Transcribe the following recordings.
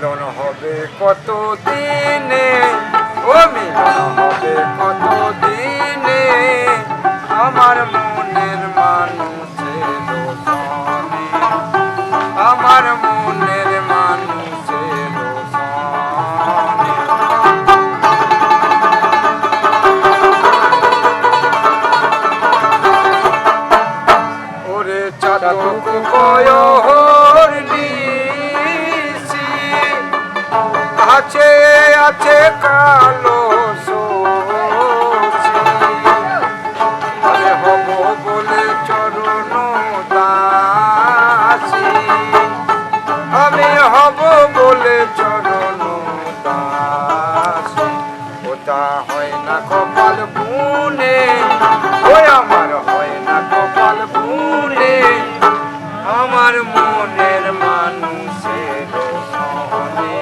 মিলন হবে কত দিনে, ও মিলন হবে কত দিনে, আমার মনের মানুষের সনে, আমার মনের মানুষের সনে। ওরে চাতক বয়স নিশি, আছে আছে কালো শশী, আরে হব বলে চরণ দাসী, আমি হব বলে চরণ দাসী। ওটা হয় না কপাল বুনে, ওই আমার হয় না কপাল বুনে, আমার মনের মানুষের সনে,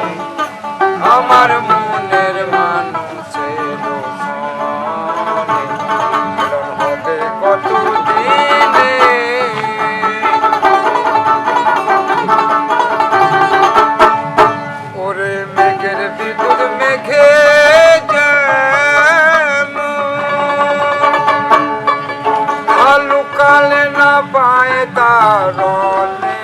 আমার মনের মানুষের সনে। মিলন হবে কত দিনে, ওরে মেঘের বিদুর মেঘে লুকালে না পায় তারণে,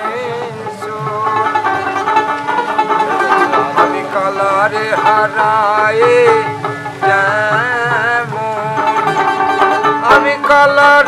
আমি কালারে হারায়ে যেমন, আমি কালার